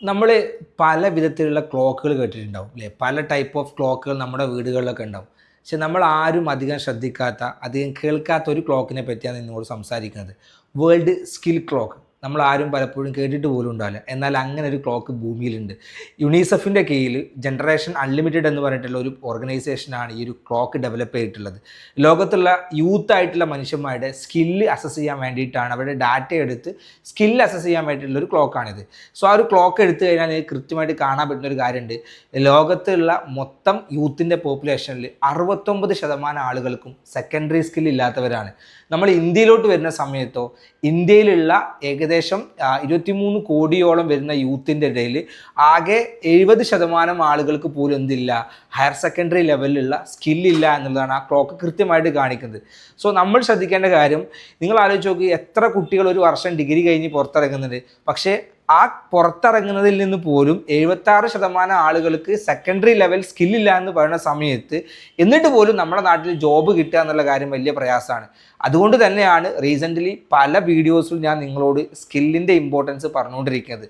നമ്മൾ പല വിധത്തിലുള്ള ക്ലോക്കുകൾ കേട്ടിട്ടുണ്ടാവും അല്ലേ? പല ടൈപ്പ് ഓഫ് ക്ലോക്കുകൾ നമ്മുടെ വീടുകളിലൊക്കെ ഉണ്ടാവും. പക്ഷെ നമ്മൾ ആരും അധികം ശ്രദ്ധിക്കാത്ത, അധികം കേൾക്കാത്ത ഒരു ക്ലോക്കിനെ പറ്റിയാണ് നിങ്ങളോട് സംസാരിക്കുന്നത്. World skill clock. നമ്മൾ ആരും പലപ്പോഴും കേട്ടിട്ട് പോലും ഉണ്ടാവില്ല. എന്നാൽ അങ്ങനെ ഒരു ക്ലോക്ക് ഭൂമിയിലുണ്ട്. യുണിസെഫിൻ്റെ കീഴിൽ ജനറേഷൻ അൺലിമിറ്റഡ് എന്ന് പറഞ്ഞിട്ടുള്ള ഒരു ഓർഗനൈസേഷനാണ് ഈ ഒരു ക്ലോക്ക് ഡെവലപ്പ് ചെയ്തിട്ടുള്ളത്. ലോകത്തുള്ള യൂത്ത് ആയിട്ടുള്ള മനുഷ്യന്മാരുടെ സ്കില്ല് അസസ് ചെയ്യാൻ വേണ്ടിയിട്ടാണ്, അവരുടെ ഡാറ്റ എടുത്ത് സ്കില്ല് അസസ് ചെയ്യാൻ വേണ്ടിയിട്ടുള്ള ഒരു ക്ലോക്കാണിത്. സോ ആ ഒരു ക്ലോക്ക് എടുത്തു കഴിഞ്ഞാൽ കൃത്യമായിട്ട് കാണാൻ പറ്റുന്ന ഒരു കാര്യമുണ്ട്. ലോകത്തുള്ള മൊത്തം യൂത്തിൻ്റെ പോപ്പുലേഷനിൽ 69% ആളുകൾക്കും സെക്കൻഡറി സ്കിൽ ഇല്ലാത്തവരാണ്. നമ്മൾ ഇന്ത്യയിലോട്ട് വരുന്ന സമയത്തോ ഇന്ത്യയിലുള്ള ഏകദേശം 23 കോടിയോളം വരുന്ന യൂത്തിൻ്റെ ഇടയിൽ ആകെ 70% ആളുകൾക്ക് പോലും എന്തില്ല, ഹയർ സെക്കൻഡറി ലെവലിലുള്ള സ്കില്ലില്ല എന്നുള്ളതാണ് ആ ക്ലോക്ക് കൃത്യമായിട്ട് കാണിക്കുന്നത്. സോ നമ്മൾ ശ്രദ്ധിക്കേണ്ട കാര്യം, നിങ്ങൾ ആലോചിച്ച് നോക്കി, എത്ര കുട്ടികൾ ഒരു വർഷം ഡിഗ്രി കഴിഞ്ഞ് പുറത്തിറങ്ങുന്നുണ്ട്. പക്ഷേ ആ പുറത്തിറങ്ങുന്നതിൽ നിന്ന് പോലും 76% ആളുകൾക്ക് സെക്കൻഡറി ലെവൽ സ്കില്ലില്ല എന്ന് പറയുന്ന സമയത്ത്, എന്നിട്ട് പോലും നമ്മുടെ നാട്ടിൽ ജോബ് കിട്ടുക എന്നുള്ള കാര്യം വലിയ പ്രയാസമാണ്. അതുകൊണ്ട് തന്നെയാണ് റീസെൻ്റ്ലി പല വീഡിയോസിലും ഞാൻ നിങ്ങളോട് സ്കില്ലിൻ്റെ ഇമ്പോർട്ടൻസ് പറഞ്ഞുകൊണ്ടിരിക്കുന്നത്.